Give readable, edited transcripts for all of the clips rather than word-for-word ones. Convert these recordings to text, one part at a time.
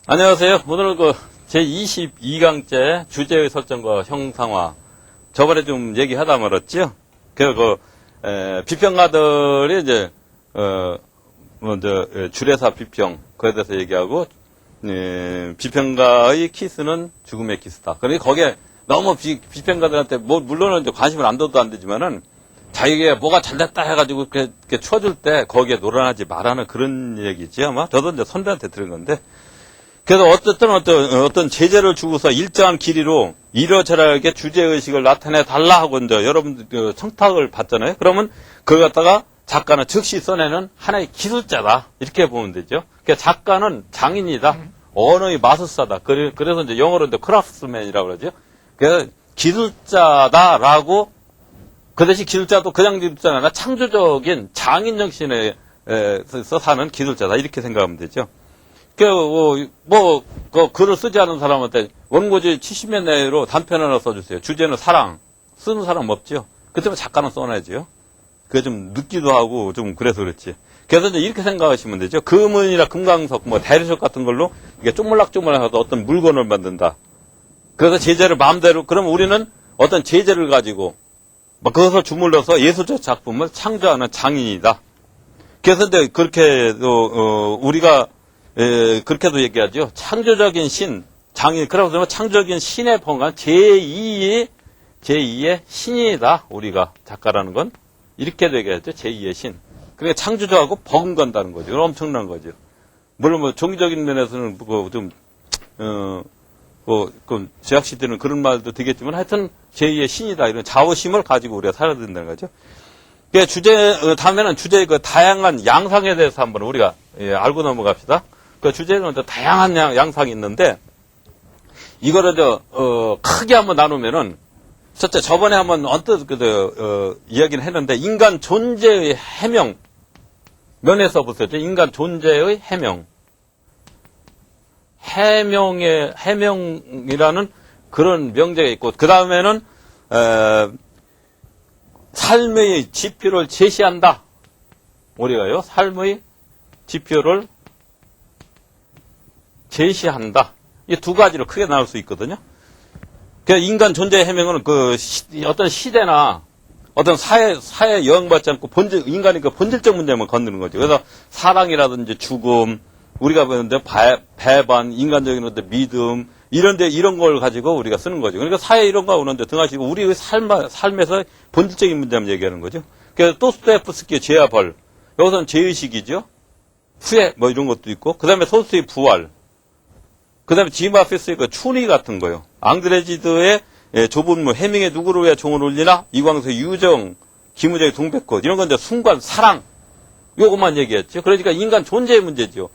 안녕하세요. 오늘은 제22강째 주제의 설정과 형상화. 저번에 좀 얘기하다 말았죠? 비평가들이 이제, 먼저, 주례사 비평, 그에 대해서 얘기하고, 비평가의 키스는 죽음의 키스다. 그러니까 거기에 너무 비평가들한테, 물론은 이제 관심을 안 둬도 안 되지만은, 자기가 뭐가 잘됐다 해가지고 이렇게 쳐줄 때 거기에 노란하지 말라는 그런 얘기지 아마. 저도 이제 선배한테 들은 건데. 그래서 어떤 제재를 주고서 일정한 길이로 이러저러하게 주제의식을 나타내 달라 하고 이제 여러분들 청탁을 받잖아요. 그러면 그걸 갖다가 작가는 즉시 써내는 하나의 기술자다. 이렇게 보면 되죠. 그러니까 작가는 장인이다. 언어의 마술사다. 그래서 이제 영어로 이제 크라프트맨이라고 그러죠. 그래서 기술자다라고 그 대신 기술자도 그냥 기술자가 아니라 창조적인 장인 정신에 사는 기술자다. 이렇게 생각하면 되죠. 글을 쓰지 않은 사람한테 원고지 70면 내로 단편 하나 써주세요. 주제는 사랑. 쓰는 사람 없죠. 그때면 작가는 써놔야죠. 그게 좀 늦기도 하고 좀 그래서 그렇지. 그래서 이제 이렇게 생각하시면 되죠. 금은이나 금강석, 대리석 같은 걸로 이게 쪼물락쪼물락해서 어떤 물건을 만든다. 그래서 제재를 마음대로, 그럼 우리는 어떤 제재를 가지고 그것을 주물러서 예술적 작품을 창조하는 장인이다. 그래서 이제 그렇게도, 우리가 그렇게도 얘기하죠. 창조적인 신, 장인, 그러고 창조적인 신에 포함한 제2의 신이다. 우리가 작가라는 건. 이렇게도 얘기하죠. 제2의 신. 그러니까 창조적하고 버금간다는 거죠. 엄청난 거죠. 물론 종교적인 면에서는 제학시대는 그런 말도 되겠지만 하여튼 제2의 신이다. 이런 자부심을 가지고 우리가 살아야 된다는 거죠. 다음에는 주제의 다양한 양상에 대해서 한번 우리가 알고 넘어갑시다. 그 주제는 다양한 양상이 있는데, 이거를 크게 한번 나누면은, 첫째, 저번에 한번 언뜻, 이야기를 했는데, 인간 존재의 해명, 면에서 보세요. 인간 존재의 해명. 해명이라는 그런 명제가 있고, 그 다음에는, 삶의 지표를 제시한다. 우리가요, 삶의 지표를 제시한다. 이 두 가지로 크게 나눌 수 있거든요. 인간 존재의 해명은 어떤 시대나 어떤 사회에 영향받지 않고 인간의 본질적 문제만 건드는 거죠. 그래서 사랑이라든지 죽음, 우리가 보는데 배반, 인간적인 어떤 믿음, 이런 걸 가지고 우리가 쓰는 거죠. 그러니까 사회 이런 거 오는데 등하시고 우리의 삶에서 본질적인 문제만 얘기하는 거죠. 그래서 도스토옙스키의 죄와 벌. 여기서는 죄의식이죠. 후회, 이런 것도 있고. 그 다음에 소스의 부활. 그 다음에 지마피스의 추리 같은 거요. 앙드레지드의 좁은 해밍의 누구를 위해 종을 울리나? 이광수의 유정, 김우정의 동백꽃. 이런 건 이제 순간, 사랑. 요것만 얘기했죠. 그러니까 인간 존재의 문제죠.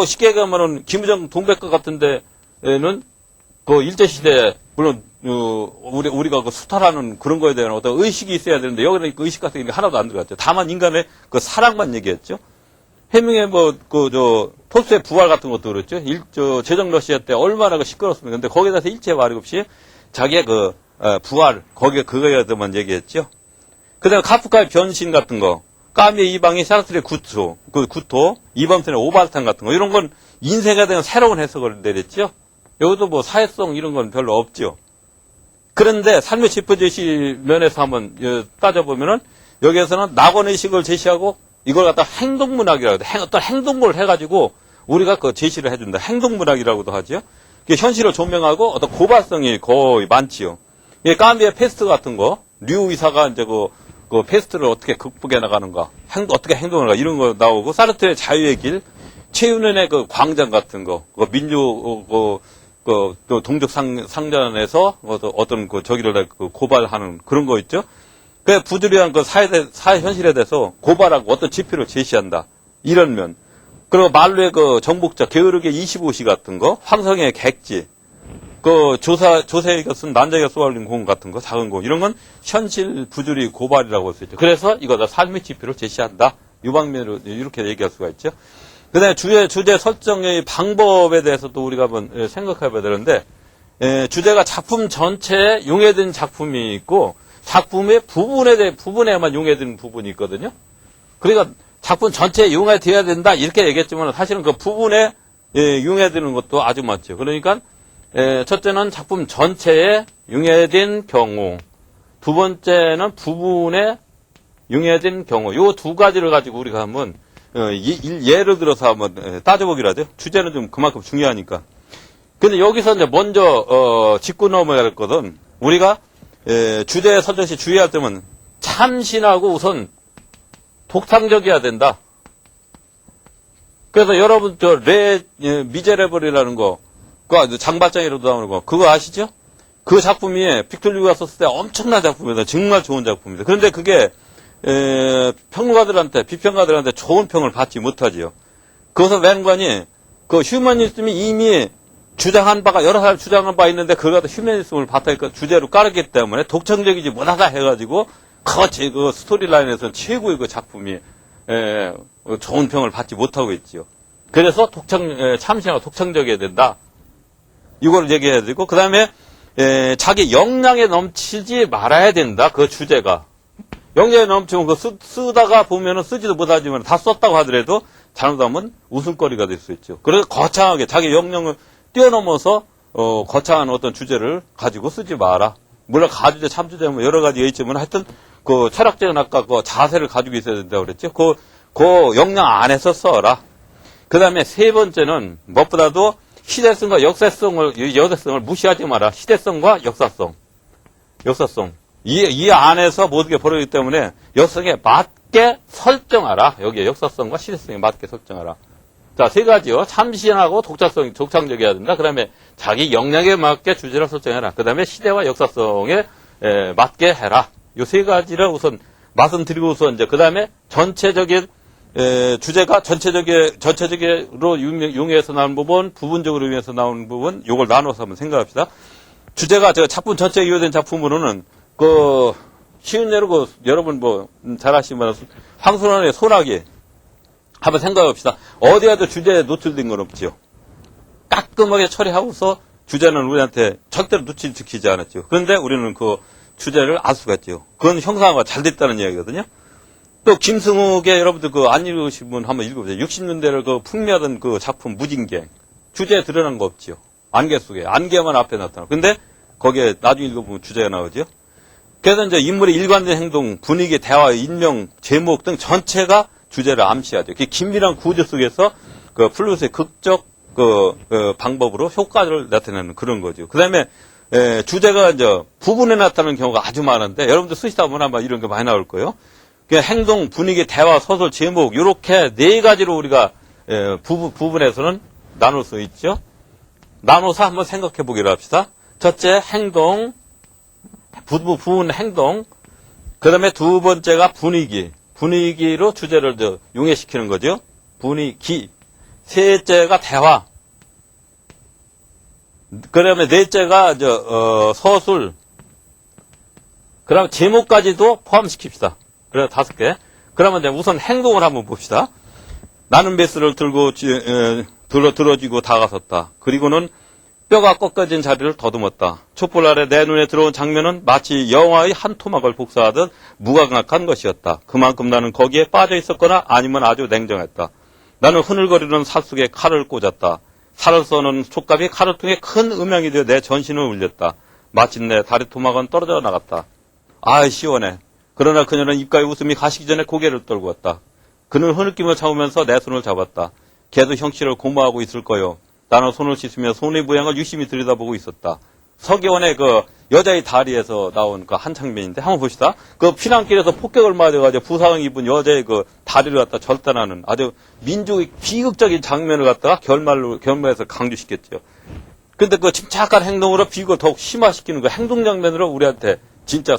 쉽게 얘기하면은, 김우정 동백꽃 같은 데는, 일제시대에, 물론, 우리가 수탈하는 그런 거에 대한 어떤 의식이 있어야 되는데, 여기는 의식 같은 게 하나도 안 들어갔죠. 다만 인간의 사랑만 얘기했죠. 해밍의 토스의 부활 같은 것도 그렇죠. 제정 러시아 때 얼마나 시끄럽습니까. 근데 거기에 대해서 일체 말이 없이 자기의 부활, 그거에 대해서만 얘기했죠. 그 다음에 카프카의 변신 같은 거, 까미의 이방이 사르트르의 구토, 이범선의 오발탄 같은 거, 이런 건 인생에 대한 새로운 해석을 내렸죠. 여기도 사회성 이런 건 별로 없죠. 그런데 삶의 지표 제시 면에서 한번 따져보면은 여기에서는 낙원의식을 제시하고 이걸 갖다 행동문학이라고 해요. 어떤 행동을 해가지고 우리가 제시를 해준다. 행동문학이라고도 하죠. 현실을 조명하고 어떤 고발성이 거의 많지요. 까미의 패스트 같은 거, 류 의사가 이제 그 패스트를 어떻게 극복해 나가는가, 어떻게 행동을 하는가, 이런 거 나오고, 사르트르의 자유의 길, 최윤현의 광장 같은 거, 또 동족 상전에서 어떤 저기를 고발하는 그런 거 있죠. 부조리한 사회 현실에 대해서 고발하고 어떤 지표를 제시한다. 이런 면. 그리고 말로의 정복자, 게으르게 25시 같은 거, 황성의 객지, 조세가 쓴 난자기가 쏘아올린 공 같은 거, 작은 공, 이런 건 현실 부조리 고발이라고 할 수 있죠. 그래서 이거다 삶의 지표를 제시한다. 이 방면으로 이렇게 얘기할 수가 있죠. 그 다음에 주제 설정의 방법에 대해서도 우리가 한번 생각해 봐야 되는데, 주제가 작품 전체에 용해된 작품이 있고, 작품의 부분에만 용해된 부분이 있거든요. 그러니까 작품 전체에 용해되어야 된다 이렇게 얘기했지만 사실은 그 부분에 융해되는 것도 아주 많죠. 그러니까 첫째는 작품 전체에 융해된 경우, 두 번째는 부분에 융해된 경우, 요 두 가지를 가지고 우리가 한번 예를 들어서 한번 따져보기로 하죠. 주제는 좀 그만큼 중요하니까. 근데 여기서 이제 먼저 짚고 넘어야 할 것은 우리가 주제 선정 시 주의할 점은 참신하고 우선 독창적이어야 된다. 그래서 여러분 미제레벌이라는 거, 그 장발장이라도 나오는 거, 그거 아시죠? 그 작품이 빅토르 유고가 썼을 때 엄청난 작품입니다. 정말 좋은 작품입니다. 그런데 그게 평론가들한테, 비평가들한테 좋은 평을 받지 못하지요. 그것은 웬관이 그 휴머니즘이 이미 주장한 바가 여러 사람 주장한 바 있는데 그걸 갖다 휴머니즘을 바탕 주제로 깔았기 때문에 독창적이지 못하다 해가지고 그 스토리라인에서는 최고의 그 작품이 좋은 평을 받지 못하고 있지요. 그래서 참신하고 독창적이어야 된다. 이걸 얘기해야 되고, 그 다음에 자기 역량에 넘치지 말아야 된다. 그 주제가. 역량에 넘치면 쓰다가 보면은 쓰지도 못하지만 다 썼다고 하더라도 잘못하면 웃음거리가 될 수 있죠. 그래서 거창하게 자기 역량을 뛰어넘어서 거창한 어떤 주제를 가지고 쓰지 마라. 물론 가주제, 참주제 뭐 여러 가지가 있지만 하여튼 그 철학적인 아까 그 자세를 가지고 있어야 된다고 그랬죠. 그 역량 안에서 써라. 그 다음에 세 번째는 무엇보다도 시대성과 역사성을 무시하지 마라. 시대성과 역사성. 이 안에서 모든 게 벌어지기 때문에 역사성에 맞게 설정하라. 여기에 역사성과 시대성에 맞게 설정하라. 자, 세 가지요. 참신하고 독창적이어야 된다. 그 다음에 자기 역량에 맞게 주제를 설정해라. 그 다음에 시대와 역사성에 맞게 해라. 요 세 가지를 우선 말씀드리고서 이제 그 다음에 전체적인 주제가 전체적으로 융해서 나오는 부분, 부분적으로 융해서 나오는 부분, 요걸 나눠서 한번 생각합시다. 주제가 제가 작품 전체에 이유된 작품으로는 쉬운 예로 여러분 잘 아시지만 황순원의 소나기 한번 생각해봅시다. 어디 가도 주제에 노출된 건 없지요. 깔끔하게 처리하고서 주제는 우리한테 절대로 노출시키지 않았죠. 그런데 우리는 그 주제를 알 수가 있죠. 그건 형상화가 잘 됐다는 이야기거든요. 또 김승욱의 여러분들 안 읽으신 분 한번 읽어보세요. 60년대를 풍미하던 그 작품 무진경. 주제에 드러난 거 없지요. 안개 속에. 안개만 앞에 나타나. 근데 거기에 나중에 읽어보면 주제가 나오죠. 그래서 이제 인물의 일관된 행동, 분위기, 대화, 인명, 제목 등 전체가 주제를 암시하죠. 긴밀한 구조 속에서 그 플루스의 극적 방법으로 효과를 나타내는 그런 거죠. 그 다음에 주제가 이제 부분에 나타나는 경우가 아주 많은데 여러분들 쓰시다 보면 아마 이런 게 많이 나올 거예요. 행동, 분위기, 대화, 소설, 제목 이렇게 네 가지로 우리가 부분에서는 나눌 수 있죠. 나눠서 한번 생각해 보기로 합시다. 첫째 행동, 부분 행동. 그 다음에 두 번째가 분위기로 주제를 융해시키는 거죠. 분위기. 셋째가 대화. 그 다음에 넷째가 서술. 그 다음에 제목까지도 포함시킵시다. 그래, 5개. 그러면 이제 우선 행동을 한번 봅시다. 나는 메스를 들고, 들어지고 다가섰다. 그리고는 뼈가 꺾어진 자리를 더듬었다. 촛불 아래 내 눈에 들어온 장면은 마치 영화의 한 토막을 복사하듯 무감각한 것이었다. 그만큼 나는 거기에 빠져 있었거나 아니면 아주 냉정했다. 나는 흐늘거리는 살 속에 칼을 꽂았다. 살을 써는 촉감이 칼을 통해 큰 음향이 되어 내 전신을 울렸다. 마침내 다리 토막은 떨어져 나갔다. 아이 시원해. 그러나 그녀는 입가에 웃음이 가시기 전에 고개를 떨고 왔다. 그는 흐느낌을 참으면서 내 손을 잡았다. 걔도 형씨를 고마워하고 있을 거요. 나는 손을 씻으며 손의 모양을 유심히 들여다보고 있었다. 서기원의 그 여자의 다리에서 나온 그 한 장면인데 한번 봅시다. 그 피난길에서 폭격을 맞아가지고 부상을 입은 여자의 그 다리를 갖다 절단하는 아주 민족의 비극적인 장면을 갖다가 결말에서 강조시켰죠. 근데 그 침착한 행동으로 비극을 더욱 심화시키는 그 행동 장면으로 우리한테 진짜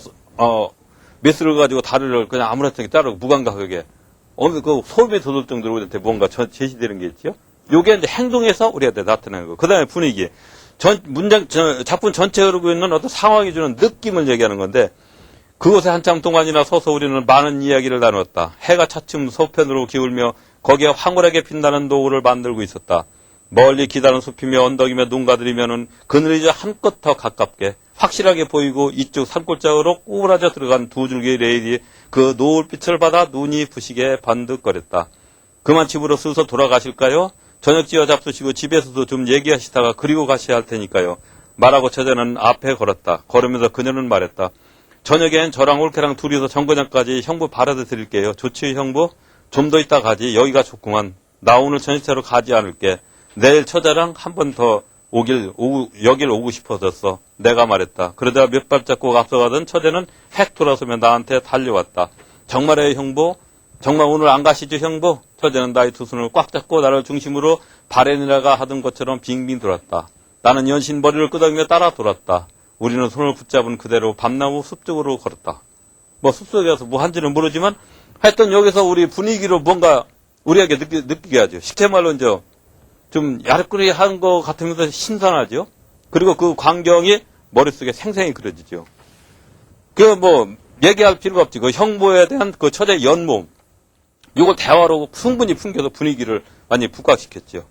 메스를 가지고 다리를 그냥 아무렇게나 자르고 무감각하게 그 소름이 돋을 정도로 우리한테 뭔가 제시되는 게 있죠. 요게 이제 행동에서 우리한테 나타나는 거. 그 다음에 분위기. 작품 전체에 흐르고 있는 어떤 상황이 주는 느낌을 얘기하는 건데, 그곳에 한참 동안이나 서서 우리는 많은 이야기를 나눴다. 해가 차츰 서편으로 기울며 거기에 황홀하게 빛나는 노을을 만들고 있었다. 멀리 기다는 숲이며 언덕이며 농가들이면은 그늘이 한껏 더 가깝게 확실하게 보이고 이쪽 산골짜기로 꼬부라져 들어간 두 줄기의 레일이 그 노을빛을 받아 눈이 부시게 반득거렸다. 그만 집으로 슬슬 돌아가실까요? 저녁지어 잡수시고 집에서도 좀 얘기하시다가 그리고 가셔야 할 테니까요. 말하고 처제는 앞에 걸었다. 걸으면서 그녀는 말했다. 저녁엔 저랑 올케랑 둘이서 정거장까지 형부 바라다 드릴게요. 좋지 형부? 좀 더 있다 가지. 여기가 좋구만. 나 오늘 저녁차로 가지 않을게. 내일 처제랑 한 번 더 여길 오고 싶어졌어. 내가 말했다. 그러다가 몇 발자국 앞서가던 처제는 획 돌아서며 나한테 달려왔다. 정말이에요 형부? 정말 오늘 안 가시죠 형부? 처제는 나의 두 손을 꽉 잡고 나를 중심으로 바레니라가 하던 것처럼 빙빙 돌았다. 나는 연신 머리를 끄덕이며 따라 돌았다. 우리는 손을 붙잡은 그대로 밤나무 숲 쪽으로 걸었다. 뭐 숲속에 가서 뭐 한지는 모르지만 하여튼 여기서 우리 분위기로 뭔가 우리에게 느끼게 하죠. 쉽게 말로 이제 좀 야릇거리한 것 같으면서 신선하죠. 그리고 그 광경이 머릿속에 생생히 그려지죠. 그 뭐 얘기할 필요가 없지. 그 형부에 대한 그 처제의 연몸 이걸 대화로 충분히 풍겨서 분위기를 완전히 북각시켰죠.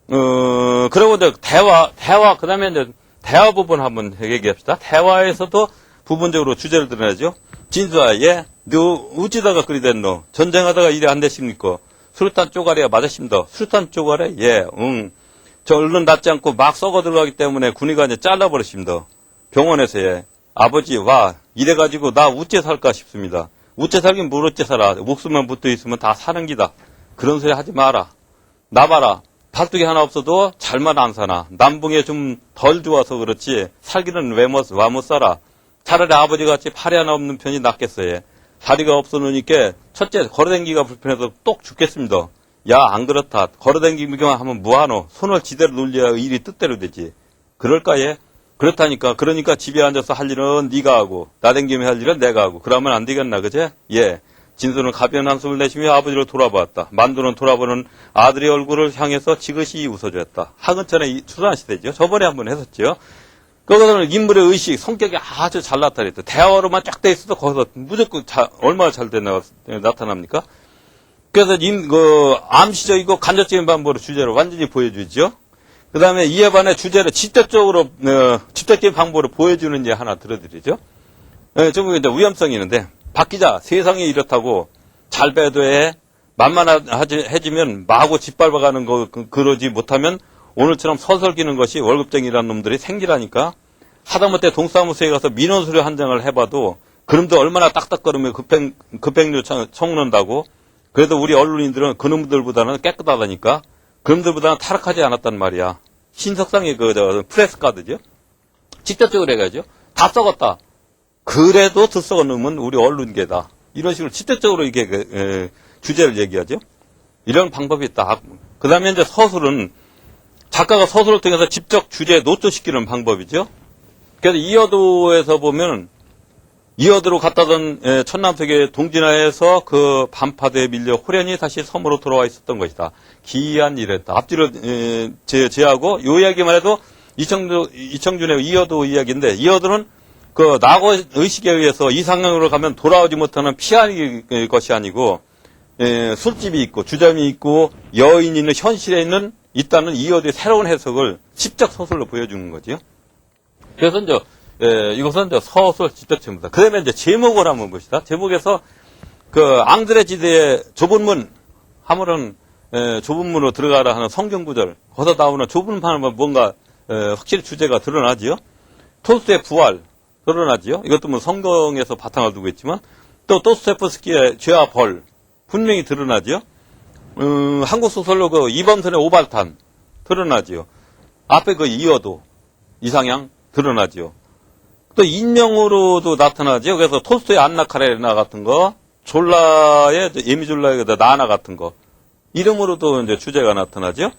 그리고 이제 대화 그 다음에 이제 대화 부분 한번 얘기합시다. 대화에서도 부분적으로 주제를 드러내죠. 진수아, 예? 너 어찌다가 그리 됐노? 전쟁하다가 일이 안 되십니까? 수류탄 쪼가리가 맞으십니다. 수류탄 쪼가리? 예, 응. 저 얼른 낫지 않고 막 썩어 들어가기 때문에 군의가 이제 잘라버리십니다. 병원에서 예. 아버지, 와, 이래가지고 나 우째 살까 싶습니다. 우째 살긴 뭘 어째 살아. 목숨만 붙어 있으면 다 사는 기다. 그런 소리 하지 마라. 나 봐라. 팔뚝이 하나 없어도 잘만 안 사나. 남봉에 좀 덜 좋아서 그렇지. 살기는 와 못 살아. 차라리 아버지같이 팔이 하나 없는 편이 낫겠어요. 다리가 없어 놓으니까 첫째 걸어댕기기가 불편해서 똑 죽겠습니다. 야, 안 그렇다. 걸어댕기기만 하면 뭐하노. 손을 지대로 놀려야 일이 뜻대로 되지. 그럴까 예? 그렇다니까. 그러니까 집에 앉아서 할 일은 네가 하고 나댕기며 할 일은 내가 하고 그러면 안 되겠나 그제? 예. 진수는 가벼운 한숨을 내쉬며 아버지를 돌아보았다. 만두는 돌아보는 아들의 얼굴을 향해서 지그시 웃어주었다. 하근천의 추산시대죠. 저번에 한번 했었죠. 그거는 인물의 의식, 성격이 아주 잘 나타냈다. 대화로만 쫙 돼 있어도 거기서 무조건 얼마나 잘 나타납니까? 그래서 암시적이고 간접적인 방법으로 주제를 완전히 보여주죠. 그 다음에 이에 반해 주제를 직접적인 방법으로 보여주는 예 하나 들어드리죠. 좀 이제 위험성이 있는데, 박 기자, 세상이 이렇다고 잘 배도해 만만해지면 마구 짓밟아가는 거, 그러지 못하면 오늘처럼 서설 기는 것이 월급쟁이라는 놈들이 생기라니까. 하다못해 동사무소에 가서 민원 수료 한 장을 해봐도 그놈들 얼마나 딱딱거리며 급행료 청는다고. 그래도 우리 언론인들은 그놈들보다는 깨끗하다니까. 그놈들보다는 타락하지 않았단 말이야. 신석상의 프레스 카드죠. 직접적으로 해가지고 다 썩었다. 그래도 더 썩은 놈은 우리 언론계다. 이런 식으로 직접적으로 이게 주제를 얘기하죠. 이런 방법이 있다. 그 다음에 이제 서술은 작가가 서술을 통해서 직접 주제에 노출시키는 방법이죠. 그래서 이어도에서 보면 이어도로 갔다던 천남석의 동진하에서 그 반파대에 밀려 호련히 다시 섬으로 돌아와 있었던 것이다. 기이한 일이었다. 앞뒤로 제하고 요 이야기만 해도 이청준의 이어도 이야기인데 이어도는 그 낙오 의식에 의해서 이상향으로 가면 돌아오지 못하는 피할 것이 아니고 술집이 있고 주점이 있고 여인이 있는 현실에 있다는 이어도의 새로운 해석을 직접 서술로 보여주는 거죠. 그래서 이제 이것은 이제 서술 직접체입니다. 그 다음에 이제 제목을 한번 봅시다. 제목에서 그 앙드레 지대의 좁은 문 하면은 좁은 문으로 들어가라 하는 성경 구절 거기서 나오는 좁은 문 하면 뭔가 확실히 주제가 드러나지요. 톨스토의 부활 드러나지요. 이것도 뭐 성경에서 바탕을 두고 있지만 또 도스토옙스키의 죄와 벌 분명히 드러나지요. 한국 소설로 그 이범선의 오발탄 드러나지요. 앞에 그 이어도 이상향 드러나지요. 또 인명으로도 나타나지요. 그래서 톨스토의 안나 카레나 같은 거, 졸라의 예미졸라의 나나 같은 거 이름으로도 이제 주제가 나타나죠.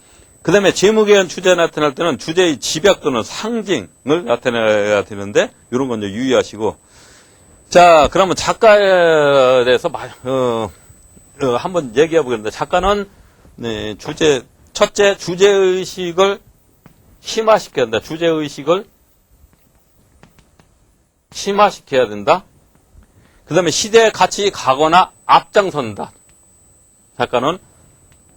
그 다음에 제목에 의한 주제 나타날 때는 주제의 집약 또는 상징을 나타내야 되는데 이런 건 이제 유의하시고. 자, 그러면 작가에 대해서 한번 얘기해 보겠습니다. 작가는 첫째 주제의식을 심화시켜야 된다. 주제의식을 심화시켜야 된다. 그 다음에 시대에 같이 가거나 앞장선다. 작가는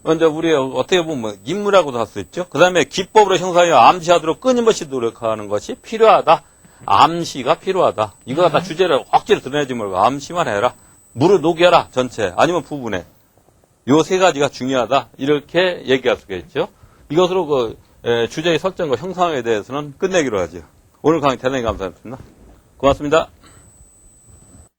먼저 우리 어떻게 보면 인물하고도 할 수 있죠. 그 다음에 기법으로 형상하여 암시하도록 끊임없이 노력하는 것이 필요하다. 암시가 필요하다. 이거 갖다 주제를 억지로 드러내지 말고 암시만 해라. 물을 녹여라 전체 아니면 부분에 요 세 가지가 중요하다. 이렇게 얘기할 수가 있죠. 이것으로 그 주제의 설정과 형성에 대해서는 끝내기로 하죠. 오늘 강의 대단히 감사합니다. 고맙습니다.